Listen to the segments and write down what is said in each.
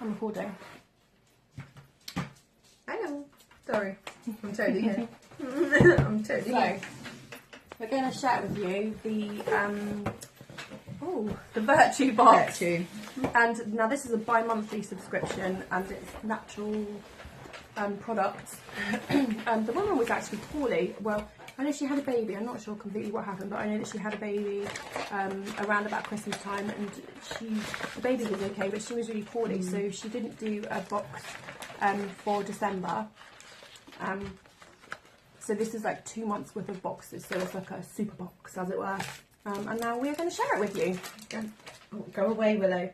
I'm recording. I know. Sorry. I'm totally here. I'm totally here. We're going to share with you the Vertue box. Vertue. And now this is a bi-monthly subscription and it's natural products. The woman was actually poorly. Well, I know she had a baby. I'm not sure completely what happened, but I know that she had a baby around about Christmas time, and the baby was okay, but she was really poorly, so she didn't do a box for December. So this is like 2 months worth of boxes, so it's like a super box, as it were. And now we're going to share it with you. Go away, Willow.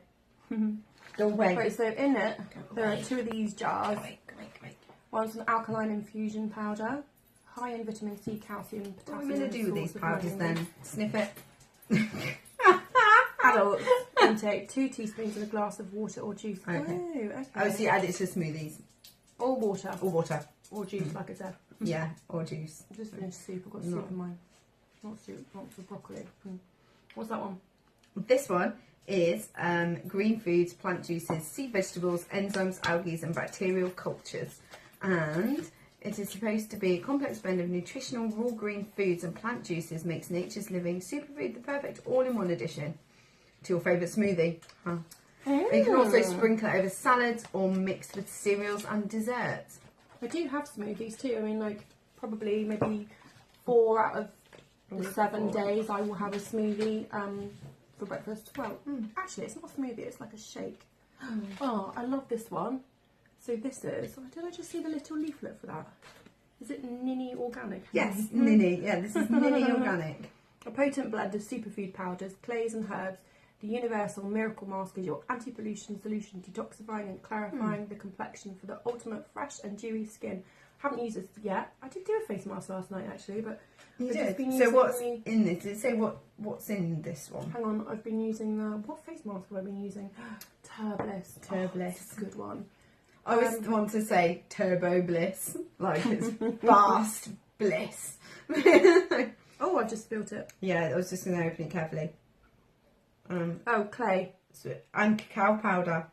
Go away. Right, so in it, there are 2 of these jars. Go away. One's an alkaline infusion powder, high in vitamin C, calcium, potassium. What are we going to do with these powders then? Sniff it? Adults intake 2 teaspoons in a glass of water or juice. Okay. Oh, okay. Oh, so you add it to smoothies? Or water. Or water. Or juice, like I said. Yeah, or juice. I just finished soup. I've got soup in mine. Not soup, not for broccoli. What's that one? This one is green foods, plant juices, sea vegetables, enzymes, algae and bacterial cultures. And it is supposed to be a complex blend of nutritional raw green foods and plant juices, makes nature's living superfood the perfect all-in-one addition to your favourite smoothie. Huh. You can also sprinkle it over salads or mix with cereals and desserts. I do have smoothies too. I mean, like, probably maybe 4 out of the 7 days I will have a smoothie for breakfast. Well, actually, it's not a smoothie, it's like a shake. Oh, I love this one. So this is, did I just see the little leaflet for that? Is it Nini Organic? Yes, Nini. Yeah, this is Nini Organic. A potent blend of superfood powders, clays and herbs. The universal miracle mask is your anti-pollution solution, detoxifying and clarifying the complexion for the ultimate fresh and dewy skin. Haven't used this yet. I did do a face mask last night actually, but you did. So what's in this? Did it say what's in this one? Hang on, I've been using what face mask have I been using? Turbliss. Turbliss, a good one. I always want to say turbo bliss, like it's vast bliss. Oh, I've just spilled it. Yeah, I was just going to open it carefully. Clay. And cacao powder.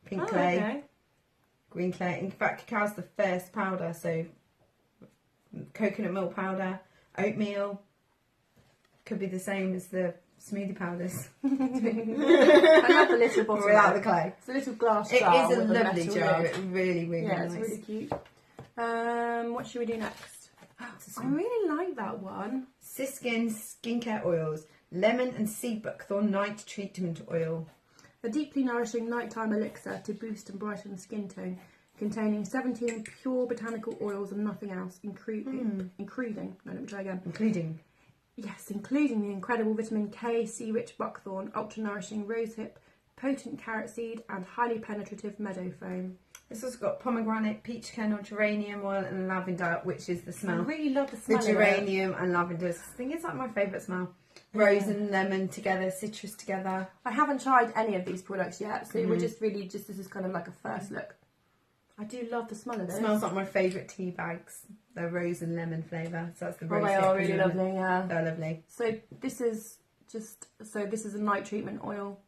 Pink clay. Okay. Green clay. In fact, cacao's the first powder, so coconut milk powder, oatmeal. Could be the same as the smoothie powders. I love the little bottle. Without the clay. It's a little glass It jar. is a with lovely metal jar. lid. It's really, really nice. Yeah, it's really cute. What should we do next? I really like that one. Siskin skincare oils. Lemon and sea buckthorn night treatment oil. A deeply nourishing nighttime elixir to boost and brighten skin tone, containing 17 pure botanical oils and nothing else, including the incredible vitamin K, sea-rich buckthorn, ultra-nourishing rosehip, potent carrot seed, and highly penetrative meadow foam. This has got pomegranate, peach kernel, geranium oil, and lavender, which is the smell. I really love the smell. The geranium and lavender. I think it's like my favourite smell. Rose and lemon together, citrus together. I haven't tried any of these products yet, so we're just this is kind of like a first look. I do love the smell of this. It smells like my favourite tea bags. They're rose and lemon flavour. So that's the rose. They are really lovely, yeah. They're lovely. So this is a night treatment oil.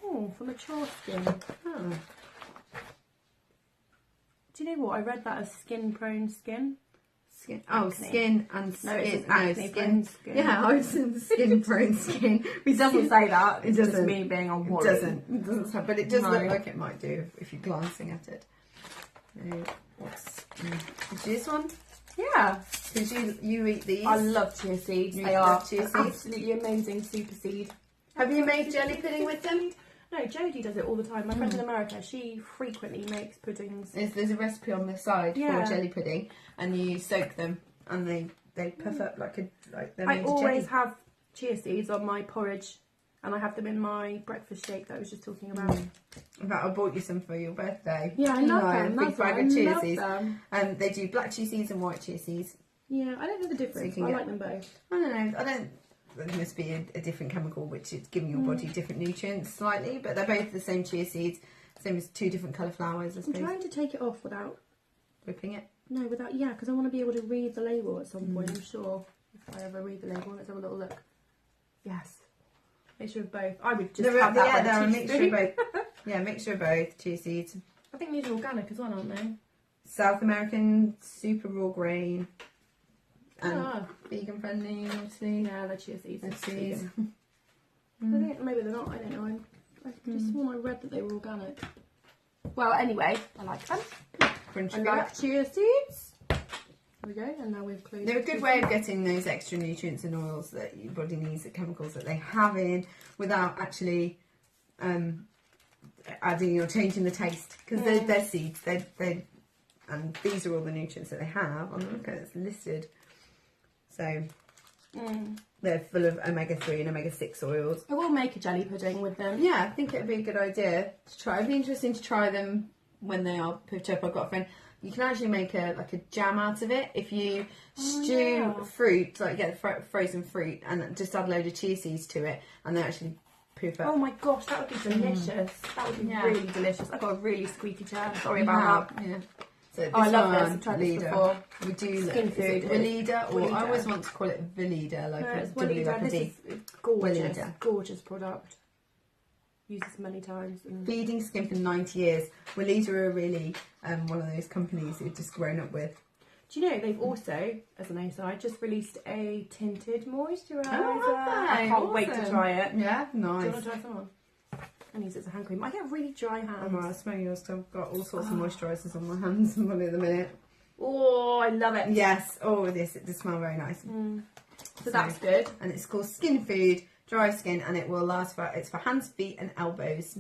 Oh, for mature skin. Oh. Do you know what? I read that as skin-prone skin. Skin. Oh, acne. Skin and No, it's no, acne-prone skin. Yeah, I was in skin-prone skin. It doesn't say that. It's doesn't. just me being on worry. It doesn't say, but it does No. look like it might do if you're glancing at it. What's this one? Yeah. Did you eat these? I love chia seeds. You They love are chia seeds? absolutely amazing super seed. Have you made jelly pudding with them? No, Jodie does it all the time. My friend in America, she frequently makes puddings. There's a recipe on the side Yeah. for jelly pudding, and you soak them, and they puff up like they're I made of always jelly. have chia seeds on my porridge, and I have them in my breakfast shake that I was just talking about. In fact, I bought you some for your birthday. Yeah, I love them. A big That's bag why of I chia love seeds. them. They do black chia seeds and white chia seeds. Yeah, I don't know the difference. can But I get- like them both. I don't know. I don't. There must be a different chemical which is giving your body different nutrients slightly, but they're both the same chia seeds, same as 2 different colour flowers. I I'm suppose. trying to take it off without. Whipping it. No, without. Yeah, because I want to be able to read the label at some point. I'm sure if I ever read the label. Let's have a little look. Yes. Mixture of both. I would just have that by they're a the mixture of teaspoon. both. Yeah, mixture of both. Chia seeds. I think these are organic as well, aren't they? South American super raw grain. And Ah. vegan friendly, obviously. Yeah, they're chia seeds. Let's see. I think maybe they're not. I don't know. I just swore I read that they were organic. Well, anyway, I like them. Crunch I it like up. chia seeds. There we go. And now we've closed. They're a good way of getting those extra nutrients and oils that your body needs, the chemicals that they have in, without actually adding or changing the taste. Because they're seeds. And these are all the nutrients that they have. Look at it's listed. So they're full of omega-3 and omega-6 oils. I will make a jelly pudding with them. Yeah, I think it would be a good idea to try. It'd be interesting to try them when they are put up. I've got a friend. You can actually make a jam out of it if you stew fruit, like get frozen fruit, and just add a load of chia seeds to it, and then actually poof up. Oh my gosh, that would be delicious. That would be really delicious. I've got a really squeaky chair. Sorry about that. Yeah. So this I love this. one, I've tried this leader. before. We do Skin food. Velida, or Velida. I always want to call it Velida, like No, a it's W, like a This V. is gorgeous. Velida. Gorgeous product. Used this many times. And Feeding skin for 90 years. Velida are really one of those companies we've just grown up with. do you know they've also, as an aside, just released a tinted moisturiser. Oh, have they? I can't wait to Awesome. try it. Yeah, Do you nice. want to try some on? I use it as a hand cream. I get really dry hands. I'm right, I smell yours, so I've got all sorts of moisturisers on my hands at the minute. Oh, I love it. Yes, it does smell very nice. So that's good. And it's called Skin Food, Dry Skin, and it will last it's for hands, feet and elbows.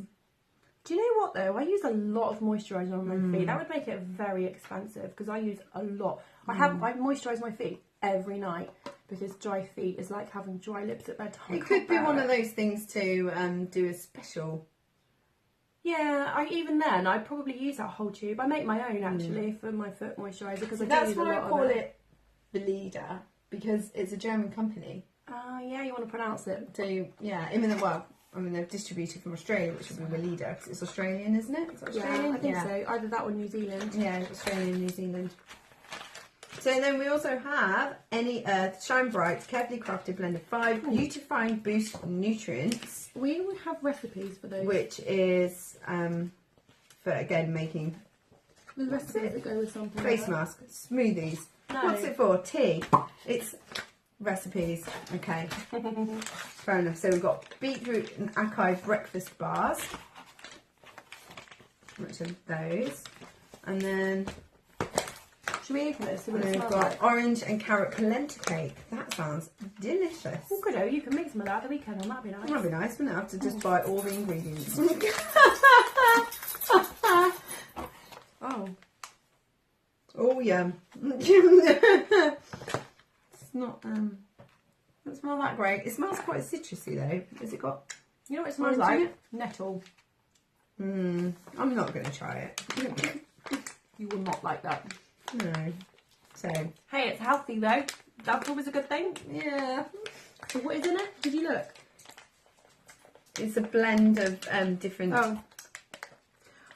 Do you know what though? I use a lot of moisturiser on my feet. That would make it very expensive because I use a lot. I moisturise my feet every night because dry feet is like having dry lips at bedtime. It could be one of those things to do a special. Yeah, even then I'd probably use that whole tube. I make my own actually for my foot moisturiser because I do That's use a why lot I call of it Velida, because it's a German company. Oh yeah, you want to pronounce it? So they're distributed from Australia, which would be Velida because it's Australian, isn't it? It's Australian? Yeah, I think so. Either that or New Zealand. Yeah, it's Australian, New Zealand. So then we also have Any Earth Shine Bright, carefully crafted blend of 5 beautifying boost nutrients, We would have recipes for those. which is for again making With recipes that go with something. face like mask, smoothies. No. What's it for? Tea. It's recipes. Okay. Fair enough. So we've got beetroot and acai breakfast bars. Which are those. And then Should we open this? See and what it then we've smells got like? orange and carrot polenta cake. That sounds delicious. Oh, good. Oh, you can make some of that at the weekend. And that'd be nice. That'd be nice, wouldn't it? I have to just buy all the ingredients. Oh. Oh, yum. It's not, doesn't smell that great. It smells quite citrusy though. Has it got... You know what it smells Orange in like? Nettle. I'm not going to try it. You will not like that. No. So, Hey, it's healthy though. That's always a good thing. yeah. So what is in it? Did you look? It's a blend of different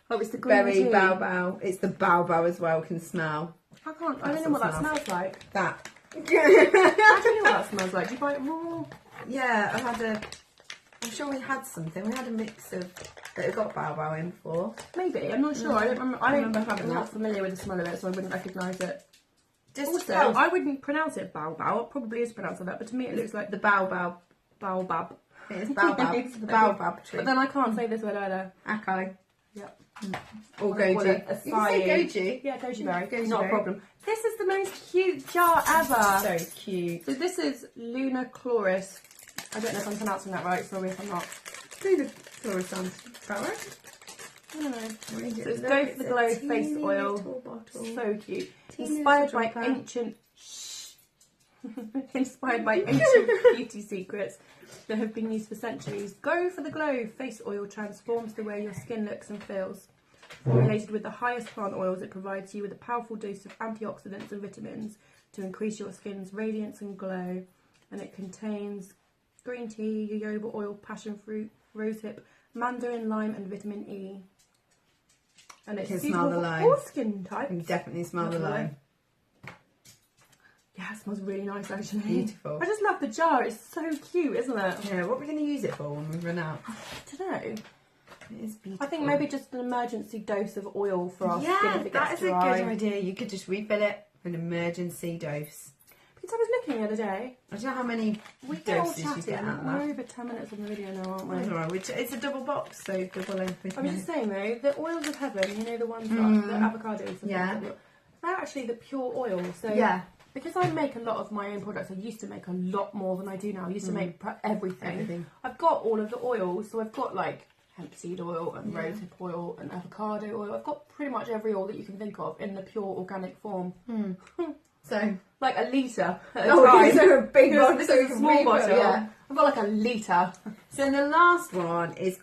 Oh, it's the green berry tea. baobab. It's the baobab as well, can smell. I can't. I That's don't know what what that smells like. That. How do you know what that smells like? Do you buy it raw? Yeah, I'm sure we had something. We had a mix of that we got baobab in before. Maybe. I'm not sure. I don't remember. I remember having I'm not that. familiar with the smell of it, so I wouldn't recognise it. Just Also, smells I wouldn't pronounce it baobab. It probably is pronounced like that, but to me it looks like the baobab. baobab. It is baobab. It's the baobab tree. But then I can't say this word either. Acai. Yep. Or Wanna call goji. it You can say goji. Yeah, goji berry. Goji Not berry. a problem. This is the most cute jar ever. So cute. So this is Luna Chloris. I don't know if I'm pronouncing that right, sorry if I'm not. Do the fluorescent about right? I don't know. So it's Go for the Glow face oil. So cute. Inspired by ancient inspired by ancient beauty secrets that have been used for centuries. Go for the Glow face oil transforms the way your skin looks and feels. Formulated with the highest plant oils, it provides you with a powerful dose of antioxidants and vitamins to increase your skin's radiance and glow. And it contains green tea, jojoba oil, passion fruit, rosehip, mandarin, lime, and vitamin E. And it's You can suitable smell the for lime. all skin I types. can definitely smell the lime. Yeah, it smells really nice actually. Beautiful. I just love the jar. It's so cute, isn't it? Yeah, what are we going to use it for when we run out? I don't know. It is beautiful. I think maybe just an emergency dose of oil for our skin if it that gets is dry. a good idea. You could just refill it for an emergency dose. Because I was looking the other day. I don't know how many We get all doses you chatty. get out of We're that. over 10 minutes on the video now, aren't we? That's all right. It's a double box, so double length. I was just saying though, the oils of heaven, you know, the ones like the avocados and Yeah. things like that, they're actually the pure oil. So Yeah. because I make a lot of my own products, I used to make a lot more than I do now. I used to make everything. I've got all of the oils, so I've got like hemp seed oil and rosehip oil and avocado oil. I've got pretty much every oil that you can think of in the pure organic form. So, Like a litre at a oh, time. these are a big Because one. this so is you a can small refill, bottle. yeah. I've got like a litre. So the last one is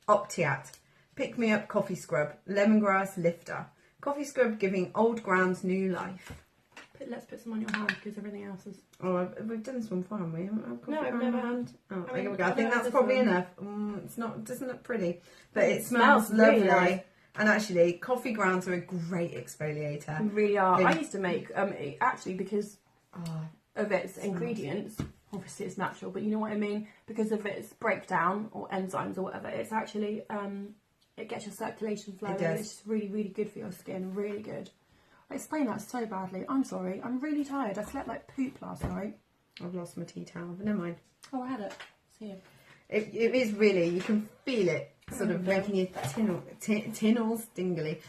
Optiat. Pick Me Up Coffee Scrub. Lemongrass Lifter. Coffee scrub giving old grounds new life. Let's put some on your hand because everything else is... Oh, we've done this one before, haven't we? No, I've never had. Oh, I mean, there we go. I I've think never that's had probably this one. enough. It's not, doesn't look pretty, but it smells smells lovely. really nice. And actually, coffee grounds are a great exfoliator. They really are. Really. I used to make, actually because of its ingredients, obviously it's natural, but you know what I mean? Because of its breakdown or enzymes or whatever, it's actually, it gets your circulation flowing. It does. It's just really, really good for your skin. Really good. I explained that so badly. I'm sorry. I'm really tired. I slept like poop last night. I've lost my tea towel, but never mind. Oh, I had it. It's here. It is really, you can feel it sort of making your tinnels tingly.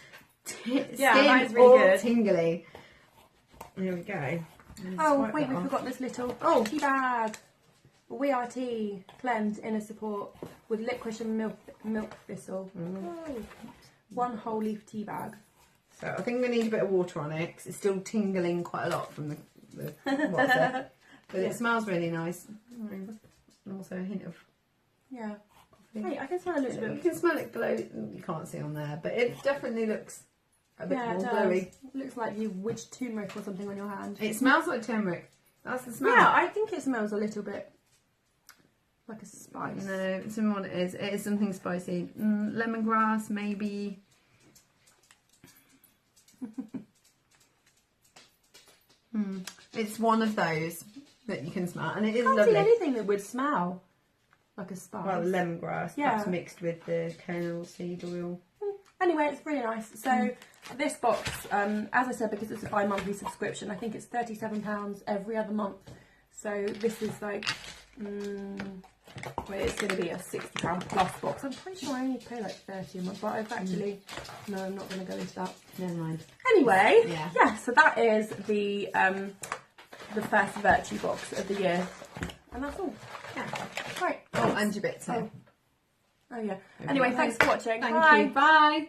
Yeah, Skin that is really all good. tingly. There we go. Oh, Swipe wait, that we off. forgot this little Oh. tea bag. We Are Tea Cleanse Inner Support with licorice and milk thistle. Oh. One whole leaf tea bag. So I think we need a bit of water on it because it's still tingling quite a lot from the water. But it smells really nice. And also a hint of Yeah. Hey, I can smell a little bit. You can smell it glow. You can't see on there, but it definitely looks a bit more it does. glowy. It looks like you witched turmeric or something on your hand. It smells like turmeric. That's the smell. Yeah, I think it smells a little bit like a spice. No, it's in what it is. It is something spicy. Lemongrass, maybe. It's one of those that you can smell, and it is I can't lovely. see anything that would smell like a spice. Well, lemongrass, Yeah. perhaps mixed with the kernel seed oil. Anyway, it's really nice. So this box, as I said, because it's a bi-monthly subscription, I think it's £37 every other month. So this is like, well, it's going to be a £60 plus box. I'm pretty sure I only pay like 30 a month, but I've actually, no, I'm not going to go into that. Never mind. Anyway, Yeah. so that is the first Vertue box of the year, and that's all. Yeah. Right. Oh, and your bits here. Oh yeah. Anyway, thanks for watching. Thank Bye. you. Bye.